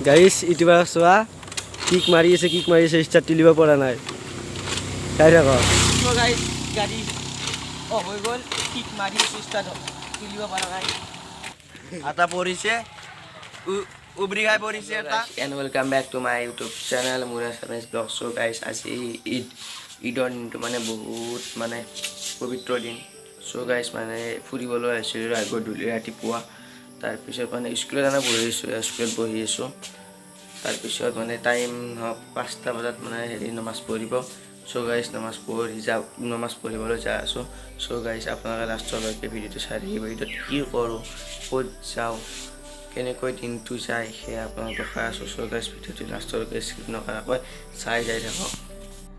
গাইছ ইউটিউবাৰ চোৱা কিক মাৰি আছে ষ্টাৰ্ট তুলিব পৰা নাই চাই থাক So guys, গাড়ি অফ হৈ গ'ল কিক মাৰি ষ্টাৰ্ট তুলিব পৰা নাই আটা পৰিছে উবৰি খাই পৰিছে এটা and welcome back to my YouTube channel Mura Samis Vlog. So guys, আজি ঈদৰ দিনটো মানে বহুত মানে পবিত্ৰ দিন. So guys, মানে ফুৰিবলৈ আহিছিলোঁ গধূলি ৰাতিপুৱা. তাৰপিছত মানে স্কুলত বহি আছোঁ. তাৰপিছত মানে টাইম 5টা বজাত মানে নমাজ পঢ়িব. So guys, নমাজ পঢ়িবলৈ যাই আছোঁ. So guys, আপোনালোকে লাষ্টলৈকে ভিডিঅ'টো চাই থাকিব. ভিডিঅ'ত কি কৰোঁ, ক'ত যাওঁ, কেনেকৈ দিনটো যায় সেয়া আপোনালোকক দেখাই আছোঁ. So guys, ভিডিঅ'টো লাষ্টলৈকে স্কিপ নকৰাকৈ চাই যাই থাকক.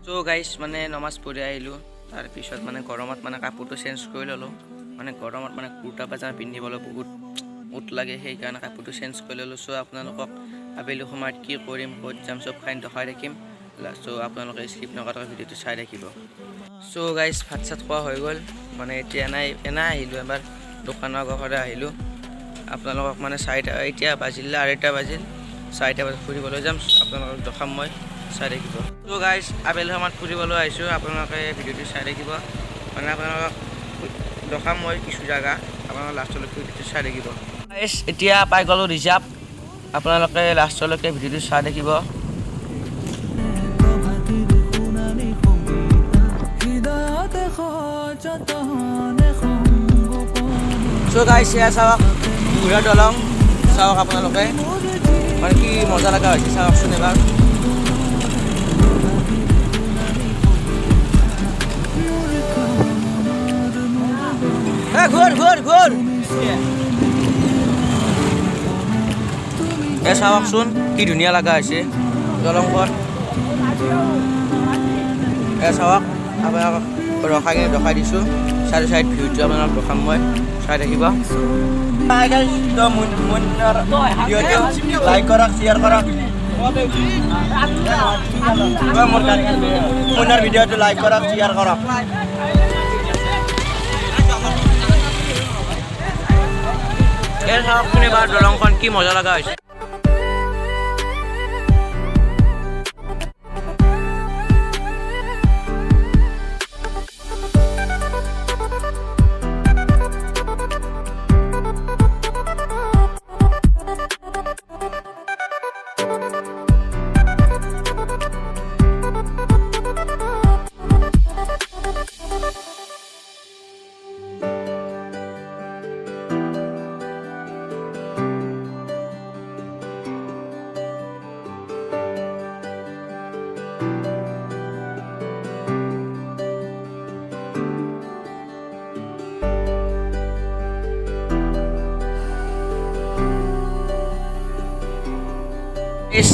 So guys, মানে নমাজ পঢ়ি আহিলোঁ. তাৰপিছত মানে গৰমত মানে কাপোৰটো চেঞ্জ কৰি ল'লোঁ. মানে গৰমত মানে কুৰ্তা পাজামা পিন্ধিবলৈ বহুত লাগে, সেইকাৰণে কাপোৰটো চেঞ্জ কৰি ল'লোঁ. চ' আপোনালোকক আবেলি সময়ত কি কৰিম, ক'ত যাম, চব খাই দেখাই থাকিম. চ' আপোনালোকে স্কিপ নকৰাকৈ ভিডিঅ'টো চাই থাকিব. চ' গাইজ ভাত চাত খোৱা হৈ গ'ল. মানে এতিয়া এনাই আহিলোঁ, এবাৰ দোকানৰ আগৰফালে আহিলোঁ. আপোনালোকক মানে এতিয়া বাজিলে 2:30 বাজিল, 4টা বজাত ফুৰিবলৈ যাম. আপোনালোকক দেখাম মই, চাই থাকিব. চ' গাইজ আবেলি সময়ত ফুৰিবলৈ আহিছোঁ, আপোনালোকে ভিডিঅ'টো চাই থাকিব. মানে আপোনালোকক দেখাম মই কিছু জেগা, আপোনালোকে লাষ্টলৈকে ভিডিঅ'টো চাই থাকিব. এতিয়া পাই গ'লোঁ ৰিজাৰ্ভ, আপোনালোকে লাষ্টলৈকে ভিডিঅ'টো চাই থাকিব. চ' গাইছ এয়া চাওক বুঢ়া দলং, চাওক আপোনালোকে মানে কি মজা লগা হৈছে, চাওকচোন এবাৰ. ঘূৰ এ চাওকচোন কি ধুনীয়া লগা হৈছে দলংখন. এ চাওক আপোনালোকক ৰখাই কিনে দেখাই দিছোঁ. চাইড ভিউটো আপোনালোকক দেখাম মই, চাই থাকিব. লাইক কৰক, শ্বেয়াৰ কৰক, মুন্নাৰ ভিডিঅ'টো লাইক কৰক, শ্বেয়াৰ কৰক. এই চাওকচোন এবাৰ দলংখন কি মজা লগা হৈছে.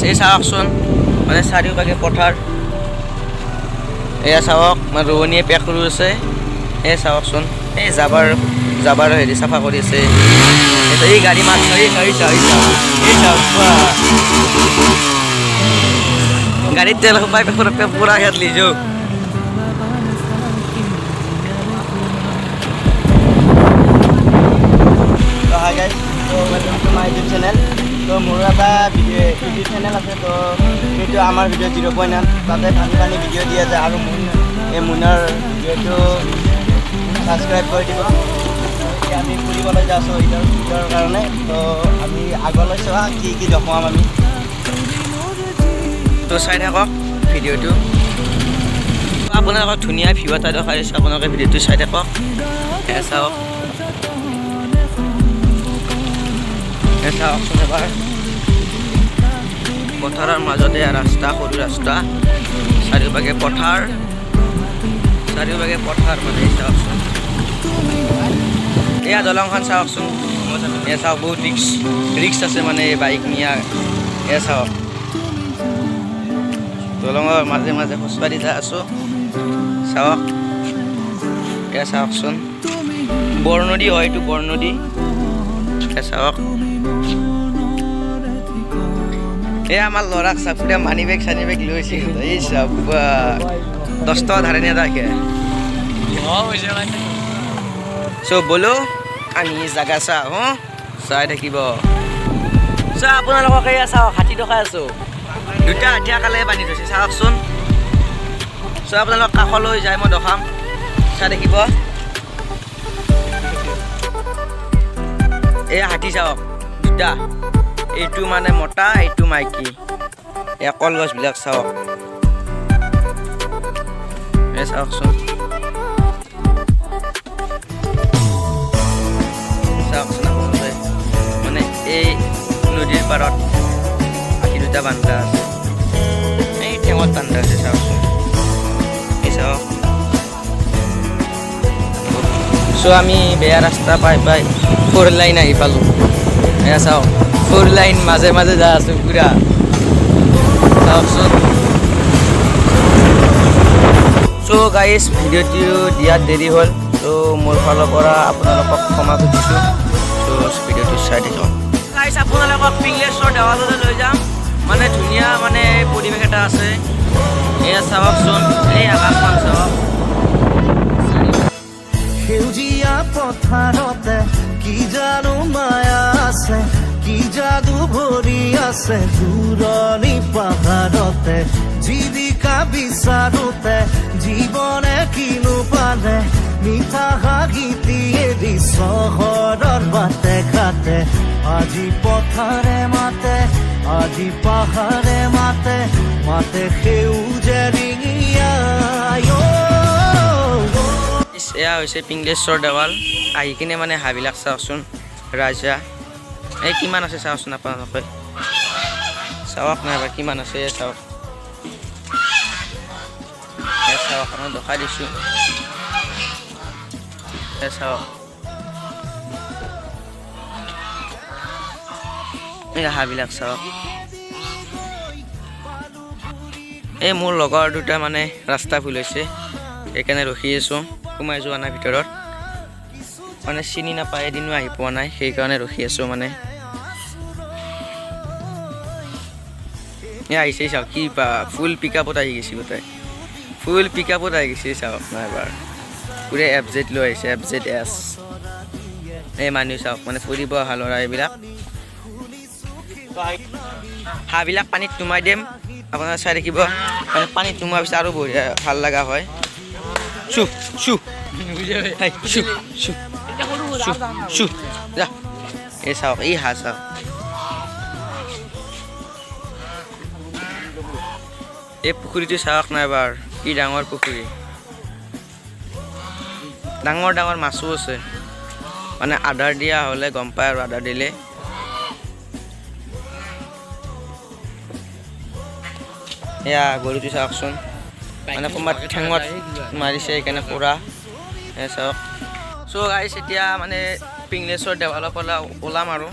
এই চাওকচোন মানে চাৰিওকাষে পথাৰ. এয়া চাওক মানে ৰোৱনীয়ে পেক কৰি আছে. এই চাওকচোন এই জাবাৰ হেৰি চাফা কৰি আছে. এই গাড়ী মাছ গাড়ীত তেল সোপাই পুৰা খেত লিজো. হাই গাইজ, তো welcome to my YouTube channel. তো মোৰ এটা ইউটিউব চেনেল আছে, তো সেইটো আমাৰ ভিডিঅ' 0.9 তাতে ফানি ভিডিঅ' দিয়া যায়. আৰু এই মুনাৰ ভিডিঅ'টো ছাবস্ক্ৰাইব কৰি দিব. এতিয়া আমি ফুৰিবলৈ যাই আছোঁ ঈদৰ কাৰণে. তো আমি আগলৈ চোৱা কি দেখুৱাম আমি. তো চাই থাকক ভিডিঅ'টো, আপোনালোকক ধুনীয়া ভিউ এটা দেখাই দিছোঁ. আপোনালোকে ভিডিঅ'টো চাই থাকক. চাওক চাওকচোন এবাৰ পথাৰৰ মাজতে ৰাস্তা, সৰু ৰাস্তা, চাৰিওভাগে পথাৰ মানে চাওকচোন. এয়া দলংখন চাওকচোন. এয়া চাওক বহুত ৰিক্স আছে মানে বাইক নিয়া. এয়া চাওক দলঙৰ মাজে মাজে খোজকাঢ়ি যাই আছোঁ. চাওক এয়া চাওকচোন বৰনদী হয়, এইটো বৰনদী. এয়া চাওক এই আমাৰ ল'ৰাক চাপুৰা মানি বেগ লৈছে. এই চাপ 10 টকা ধাৰে নিয়ে দেখে. চ' বলো আমি জাগা চাওঁ চাই থাকিব. চ' চ' আপোনালোকক এয়া চাওক হাতী দেখাই আছোঁ দুটা হাতীয়া কালে বান্ধি থৈছে চাওকচোন চ' আপোনালোক কাষলৈ যায় মই দেখাম চাই দেখিব এয়া হাতী চাওক দুটা এইটো মানে মতা এইটো মাইকী এয়া কলগছবিলাক চাওক এই চাওকচোন চাওকচোন আপোনালোকে মানে এই নদীৰ পাৰত হাতী দুটা বান্ধা আছে এই ঠেঙত বান্ধা আছে চাওকচোন এই চাওক চ' আমি বেয়া ৰাস্তা পাই 4 লাইন আহি পালোঁ এয়া চাওক 4 লাইন মাজে মাজে যা আছোঁ পুৰা চাওকচোন চ' গাইজ ভিডিঅ'টো দিয়াত দেৰি হ'ল চ' মোৰ ফালৰ পৰা আপোনালোকক ক্ষমা খুজিছোঁ চ' ভিডিঅ'টো চাই দেখক গাইজ আপোনালোকক পিংলেশ্বৰ দেৱাললৈ লৈ যাম মানে ধুনীয়া মানে পৰিৱেশ এটা আছে এয়া চাওকচোন এই আকাশখন চাওক সেউজীয়া পথাৰতে কি জানো মায়া আছে কি যাদু ভৰি আছে দূৰণি পাহাৰতে জীৱিকা বিচাৰোতে জীৱনে কিনো পালে মিঠা হাঁহি এৰি চহৰৰ বাটে ঘাটে আজি পথাৰে মাতে আজি পাহাৰে মাতে মাতে সেউজে ৰিঙিয়া এয়া হৈছে পিংলেশ্বৰ দেৱাল আহি কিনে মানে হাঁহবিলাক চাওকচোন ৰাজা এই কিমান আছে চাওকচোন আপোনালোকে চাওক নাইবা কিমান আছে চাওক চাওক মই দেখাই দিছোঁ চাওক এই হাঁহবিলাক চাওক এই মোৰ লগৰ দুটা মানে ৰাস্তা ভুল হৈছে সেইকাৰণে ৰখি আছোঁ সোমাই যোৱা নাই ভিতৰত মানে চিনি নাপায় এদিনো আহি পোৱা নাই সেইকাৰণে ৰখি আছোঁ মানে আহিছে চাওক কি বা ফুল পিক আপত আহি গৈছে গোটাই ফুল পিক আপত আহি গৈছে চাওক নাই এবাৰ পুৰা FZ লৈ আহিছে FZS এই মানুহ চাওক মানে ফুৰিব অহা ল'ৰা এইবিলাক হাঁহবিলাক পানীত সোমাই দিম আপোনাৰ চাই থাকিব মানে পানীত সোমোৱাৰ পিছত আৰু বঢ়িয়া ভাল লগা হয় চু চু চু চু চু যা এই চাওক এই হাঁহ চাওক এই পুখুৰীটো চাওক নাই এবাৰ কি ডাঙৰ পুখুৰী ডাঙৰ ডাঙৰ মাছো আছে মানে আধাৰ দিয়া হ'লে গম পায় আৰু আধাৰ দিলে এয়া গৰুটো চাওকচোন মানে কোনোবাত ঠেঙত মাৰিছে সেইকাৰণে পুৰা চাওক চ' গাইছ এতিয়া মানে পিংলেশ্বৰ দেৱালৰ পৰা ওলাম আৰু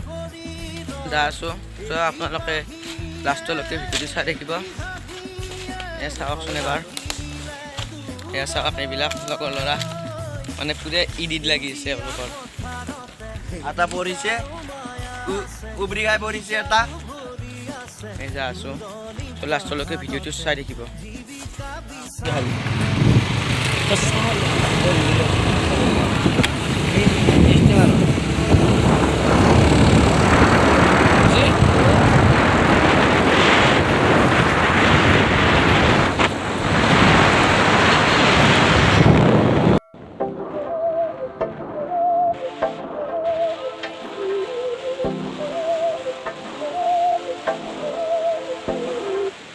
যা আছোঁ চ' আপোনালোকে লাষ্টলৈকে ভিডিঅ'টো চাই থাকিব এয়া চাওকচোন এবাৰ এয়া চাওক এইবিলাক লগৰ ল'ৰা মানে পুৰা ইডিট লাগিছে এওঁলোকৰ এটা পৰিছে উবৰি খাই পৰিছে এটা এই যা আছোঁ চ' লাষ্টলৈকে ভিডিঅ'টো চাই থাকিব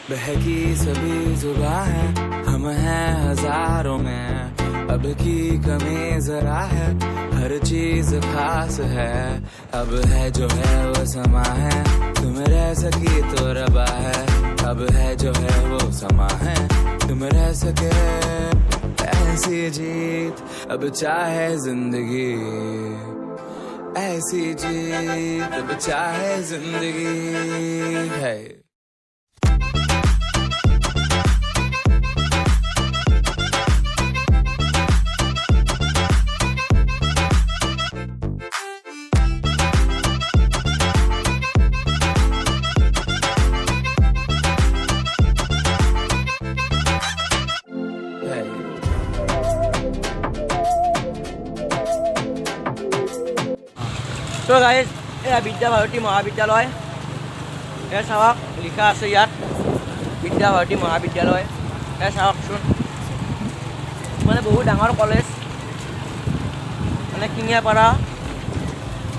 बहकी सभी जुबां है हम हैं हजारों में अब की कमी जरा है हर चीज खास है अब है जो है वो समा है तुम रह सकी तो रबा है अब है जो है वो समा है तुम रह सके ऐसी जीत अब चाहे जिंदगी ऐसी जीत अब चाहे जिंदगी है তো গাইজ এয়া বিদ্যা ভাৰতী মহাবিদ্যালয় এয়া চাওক লিখা আছে ইয়াত বিদ্যা ভাৰতী মহাবিদ্যালয়। এয়া চাওকচোন মানে বহুত ডাঙৰ কলেজ, মানে কিঙিয়াপাৰা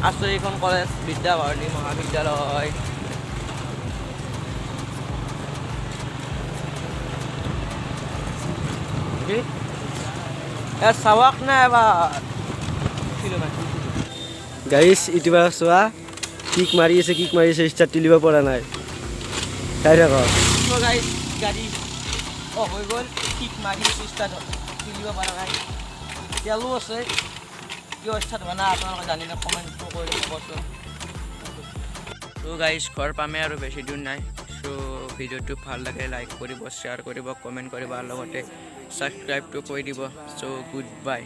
আছে এইখন কলেজ বিদ্যা ভাৰতী মহাবিদ্যালয়। এয়া চাওক না এবাৰ গাইছ ইউটিউবাৰ চোৱা কিক মাৰি আছে ষ্টাৰ্ট তুলিব পৰা নাই। চাই থাকক। গাড়ী অফ হৈ গ'ল, কিক মাৰি ষ্টাৰ্ট তুলিব পৰা নাই। তেলো আছে, কিয় ষ্টাৰ্ট হোৱা নাই আপোনালোকে জানিলে কমেণ্ট কৰি ক'বচোন। চ' গাইজ ঘৰ পামে আৰু বেছি দূৰ নাই। চ' ভিডিঅ'টো ভাল লাগে লাইক কৰিব, শ্বেয়াৰ কৰিব, কমেণ্ট কৰিব আৰু লগতে ছাবস্ক্ৰাইবটো কৰি দিব। চ' গুড বাই।